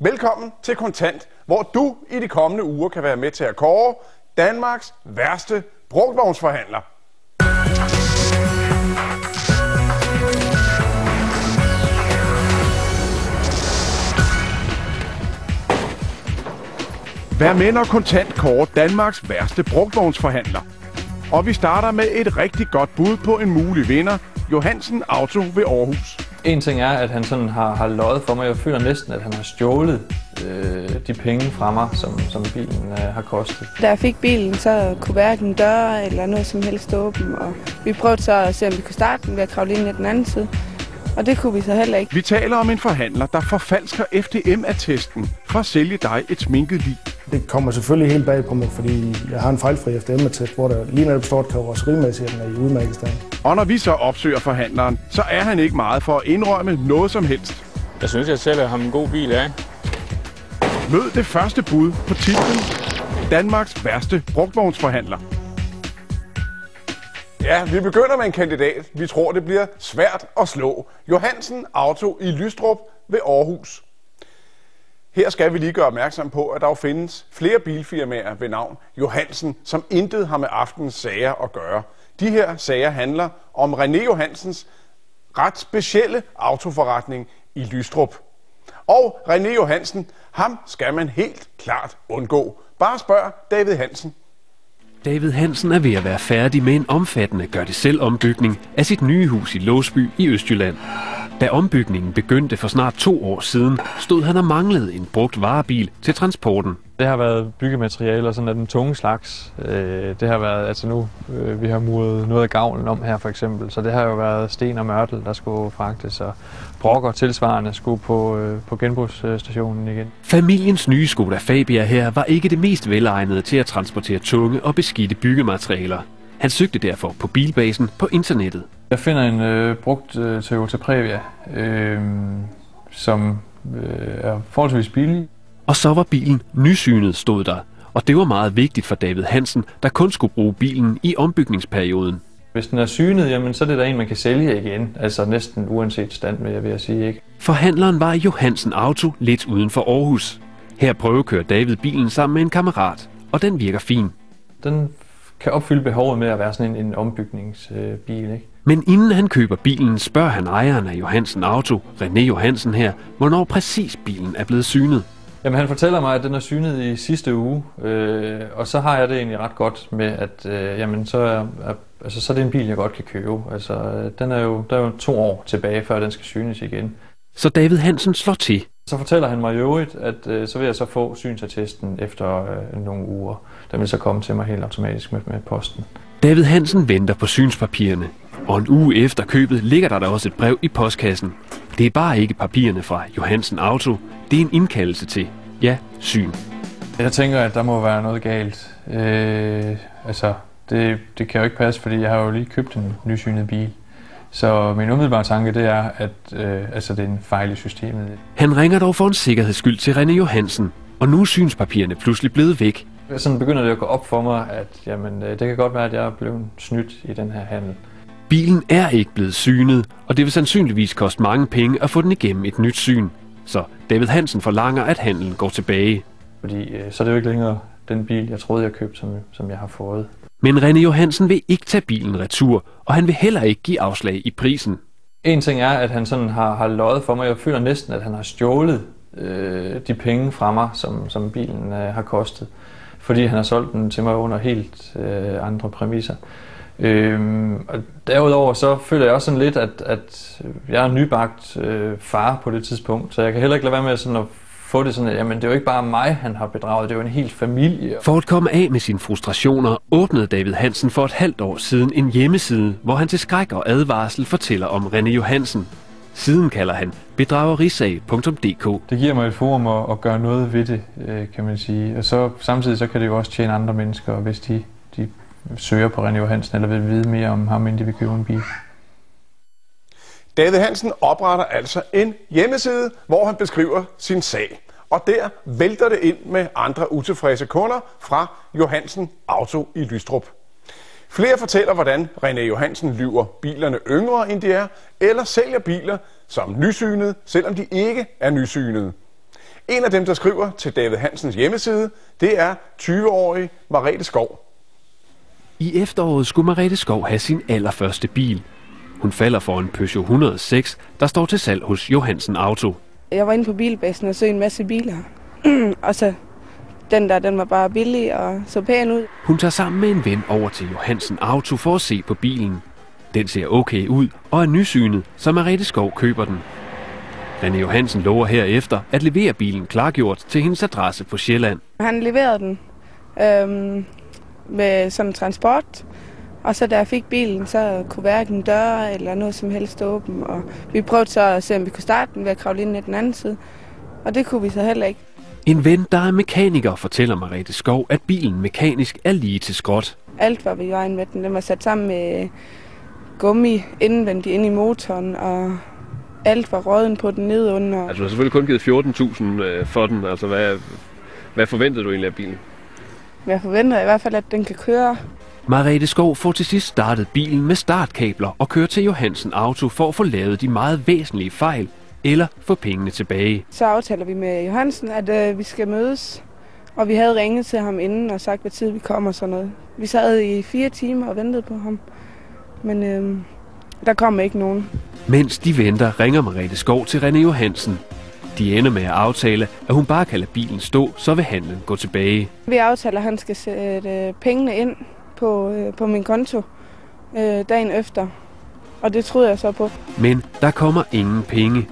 Velkommen til Kontant, hvor du i de kommende uger kan være med til at kåre Danmarks værste brugtvognsforhandler. Vær med, når Kontant kårer Danmarks værste brugtvognsforhandler. Og vi starter med et rigtig godt bud på en mulig vinder, Johansen Auto ved Aarhus. En ting er, at han sådan har løjet for mig. Jeg føler næsten, at han har stjålet de penge fra mig, som bilen har kostet. Da jeg fik bilen, så kunne hverken døre eller noget som helst åbne. Og vi prøvede så at se, om vi kunne starte den ved at kravle ind i den anden side. Og det kunne vi så heller ikke. Vi taler om en forhandler, der forfalsker FDM-attesten for at sælge dig et sminket lig. Det kommer selvfølgelig helt bag på mig, fordi jeg har en fejlfri FDM-attest, hvor der lige netop står, at karosserimæssigt er i udmærket stand. Og når vi så opsøger forhandleren, så er han ikke meget for at indrømme noget som helst. Jeg synes, jeg sælger ham en god bil af. Mød det første bud på titlen Danmarks værste brugtvognsforhandler. Ja, vi begynder med en kandidat. Vi tror, det bliver svært at slå. Johansen Auto i Lystrup ved Aarhus. Her skal vi lige gøre opmærksom på, at der jo findes flere bilfirmaer ved navn Johansen, som intet har med aftenens sager at gøre. De her sager handler om René Johansens ret specielle autoforretning i Lystrup. Og René Johansen, ham skal man helt klart undgå. Bare spørg David Hansen. David Hansen er ved at være færdig med en omfattende gør-det-selv-ombygning af sit nye hus i Låsby i Østjylland. Da ombygningen begyndte for snart 2 år siden, stod han og manglede en brugt varebil til transporten. Det har været byggematerialer, sådan af den tunge slags. Det har været, altså nu, vi har muret noget af gavlen om her for eksempel, så det har jo været sten og mørtel, der skulle fragtes, og brokker tilsvarende skulle på genbrugsstationen igen. Familiens nye Skoda Fabia her var ikke det mest velegnede til at transportere tunge og beskidte byggematerialer. Han søgte derfor på Bilbasen på internettet. Jeg finder en brugt Toyota Previa, som er forholdsvis billig. Og så var bilen nysynet, stod der. Og det var meget vigtigt for David Hansen, der kun skulle bruge bilen i ombygningsperioden. Hvis den er synet, jamen, så er det der en, man kan sælge igen. Altså næsten uanset stand, vil jeg sige, ikke? Forhandleren var Johansen Auto lidt uden for Aarhus. Her prøvekører David bilen sammen med en kammerat, og den virker fin. Den kan opfylde behovet med at være sådan en ombygningsbil, ikke? Men inden han køber bilen, spørger han ejeren af Johansen Auto, René Johansen her, hvornår præcis bilen er blevet synet. Jamen han fortæller mig, at den er synet i sidste uge, og så har jeg det egentlig ret godt med, at jamen, så er det en bil, jeg godt kan købe. Altså, der er jo 2 år tilbage, før den skal synes igen. Så David Hansen slår til. Så fortæller han mig i øvrigt, at så vil jeg så få synsattesten efter nogle uger. Den vil så komme til mig helt automatisk med posten. David Hansen venter på synspapirerne, og en uge efter købet ligger der også et brev i postkassen. Det er bare ikke papirerne fra Johansen Auto, det er en indkaldelse til, ja, syn. Jeg tænker, at der må være noget galt. Det kan jo ikke passe, fordi jeg har jo lige købt en nysynet bil. Så min umiddelbare tanke, det er, at det er en fejl i systemet. Han ringer dog for en sikkerheds skyld til René Johansen, og nu er synspapirerne pludselig blevet væk. Sådan begynder det at gå op for mig, at jamen, det kan godt være, at jeg er blevet snydt i den her handel. Bilen er ikke blevet synet, og det vil sandsynligvis koste mange penge at få den igennem et nyt syn. Så David Hansen forlanger, at handlen går tilbage. Fordi så er det jo ikke længere den bil, jeg troede, jeg købte, som jeg har fået. Men René Johansen vil ikke tage bilen retur, og han vil heller ikke give afslag i prisen. En ting er, at han sådan har løjet for mig. Jeg føler næsten, at han har stjålet de penge fra mig, som bilen har kostet. Fordi han har solgt den til mig under helt andre præmisser. Og derudover så føler jeg også sådan lidt, at jeg er nybagt far på det tidspunkt, så jeg kan heller ikke lade være med sådan at få det sådan, at jamen, det er jo ikke bare mig, han har bedraget, det er jo en hel familie. For at komme af med sine frustrationer, åbnede David Hansen for et halvt år siden en hjemmeside, hvor han til skræk og advarsel fortæller om René Johansen. Siden kalder han bedragerisag.dk. Det giver mig et forum at gøre noget ved det, kan man sige. Og så samtidig så kan det jo også tjene andre mennesker, hvis de søger på René Johansen eller vil vide mere om ham, inden de vil købe en bil. David Hansen opretter altså en hjemmeside, hvor han beskriver sin sag. Og der vælter det ind med andre utilfredse kunder fra Johansen Auto i Lystrup. Flere fortæller, hvordan René Johansen lyver bilerne yngre, end de er, eller sælger biler som nysynede, selvom de ikke er nysynede. En af dem, der skriver til David Hansens hjemmeside, det er 20-årige Merete Skov. I efteråret skulle Merete Skov have sin allerførste bil. Hun falder for en Peugeot 106, der står til salg hos Johansen Auto. Jeg var inde på bilbasen og så en masse biler. Og så den var bare billig og så pæn ud. Hun tager sammen med en ven over til Johansen Auto for at se på bilen. Den ser okay ud og er nysynet, så Merete Skov køber den. René Johansen lover herefter at levere bilen klargjort til hendes adresse på Sjælland. Han leverede den med sådan transport, og så da jeg fik bilen, så kunne hverken døre eller noget som helst åbne. Og vi prøvede så at se, om vi kunne starte den ved at kravle ind i den anden side, og det kunne vi så heller ikke. En ven, der er mekaniker, fortæller Merete Skov, at bilen mekanisk er lige til skrot. Alt var ved vejen med den. Den var sat sammen med gummi indvendigt inde i motoren, og alt var råden på den nedunder. Altså du har selvfølgelig kun givet 14.000 for den. Altså hvad forventede du egentlig af bilen? Jeg forventer i hvert fald, at den kan køre. Merete Skov får til sidst startet bilen med startkabler og kører til Johansen Auto for at få lavet de meget væsentlige fejl eller få pengene tilbage. Så aftaler vi med Johansen, at vi skal mødes, og vi havde ringet til ham inden og sagt, hvad tid vi kommer og sådan noget. Vi sad i 4 timer og ventede på ham, men der kom ikke nogen. Mens de venter, ringer Merete Skov til René Johansen. De ender med at aftale, at hun bare kan lade bilen stå, så vil handlen gå tilbage. Vi aftaler, at han skal sætte pengene ind på min konto dagen efter, og det troede jeg så på. Men der kommer ingen penge.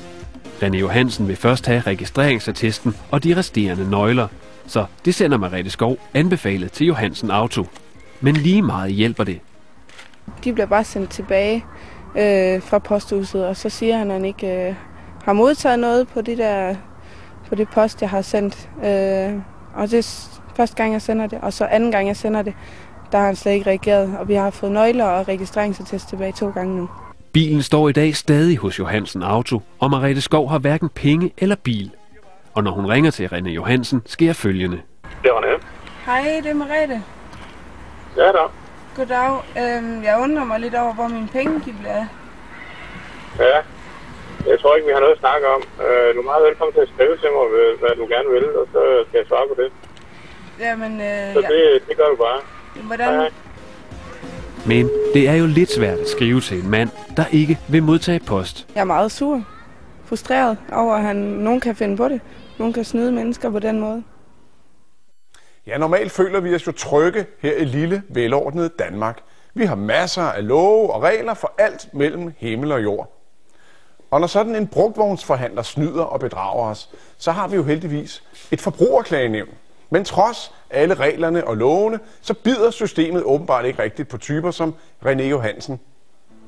René Johansen vil først have registreringsattesten og de resterende nøgler, så det sender Merete Skov anbefalet til Johansen Auto. Men lige meget hjælper det. De bliver bare sendt tilbage fra posthuset, og så siger han, at han ikke har modtaget noget på det post, jeg har sendt. Og det er første gang, jeg sender det, og så anden gang, jeg sender det, der har han slet ikke reageret. Og vi har fået nøgler og registreringsattest tilbage 2 gange nu. Bilen står i dag stadig hos Johansen Auto, og Merete Skov har hverken penge eller bil. Og når hun ringer til René Johansen, sker følgende. Det var René. Hej, det er Merete. Ja da. Goddag. Jeg undrer mig lidt over, hvor mine penge bliver af. Ja, jeg tror ikke, vi har noget at snakke om. Du er meget velkommen til at skrive til mig, hvad du gerne vil, og så skal jeg svare på det. Jamen, så det gør du bare. Hvordan? Hej. Men det er jo lidt svært at skrive til en mand, der ikke vil modtage post. Jeg er meget sur, frustreret over, at nogen kan finde på det. Nogen kan snyde mennesker på den måde. Ja, normalt føler vi os jo trygge her i lille, velordnede Danmark. Vi har masser af love og regler for alt mellem himmel og jord. Og når sådan en brugtvognsforhandler snyder og bedrager os, så har vi jo heldigvis et forbrugerklagenævn. Men trods alle reglerne og lovene, så bider systemet åbenbart ikke rigtigt på typer som René Johansen.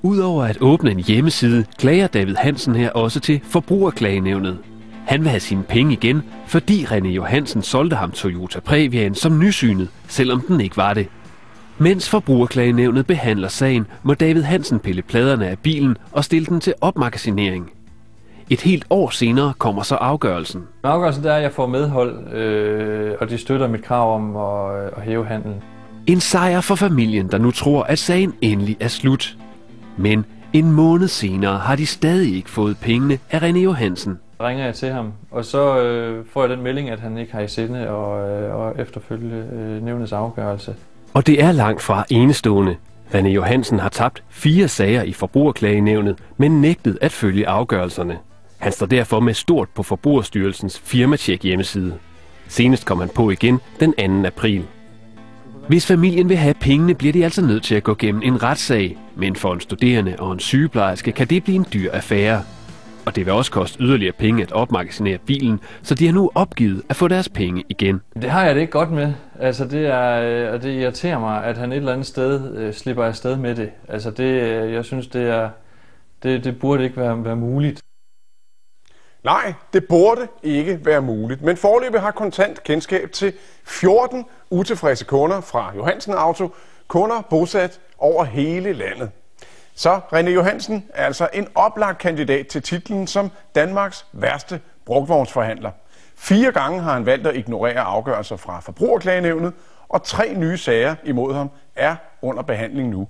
Udover at åbne en hjemmeside, klager David Hansen her også til forbrugerklagenævnet. Han vil have sine penge igen, fordi René Johansen solgte ham Toyota Previaen som nysynet, selvom den ikke var det. Mens forbrugerklagenævnet behandler sagen, må David Hansen pille pladerne af bilen og stille den til opmagasinering. Et helt år senere kommer så afgørelsen. Afgørelsen er, at jeg får medhold, og de støtter mit krav om at hæve handlen. En sejr for familien, der nu tror, at sagen endelig er slut. Men en måned senere har de stadig ikke fået pengene af René Johansen. Ringer jeg til ham, og så får jeg den melding, at han ikke har i sinde og efterfølge nævnets afgørelse. Og det er langt fra enestående. René Johansen har tabt 4 sager i forbrugerklagenævnet, men nægtet at følge afgørelserne. Han står derfor med stort på Forbrugerstyrelsens firmatjek hjemmeside. Senest kom han på igen den 2. april. Hvis familien vil have pengene, bliver de altså nødt til at gå gennem en retssag, men for en studerende og en sygeplejerske kan det blive en dyr affære. Og det vil også koste yderligere penge at opmagasinere bilen, så de har nu opgivet at få deres penge igen. Det har jeg det ikke godt med. Altså det irriterer mig, at han et eller andet sted slipper afsted med det. Altså jeg synes, det burde ikke være muligt. Nej, det burde ikke være muligt, men foreløbig har Kontant kendskab til 14 utilfredse kunder fra Johansen Auto, kunder bosat over hele landet. Så René Johansen er altså en oplagt kandidat til titlen som Danmarks værste brugtvognsforhandler. 4 gange har han valgt at ignorere afgørelser fra Forbrugerklagenævnet, og 3 nye sager imod ham er under behandling nu.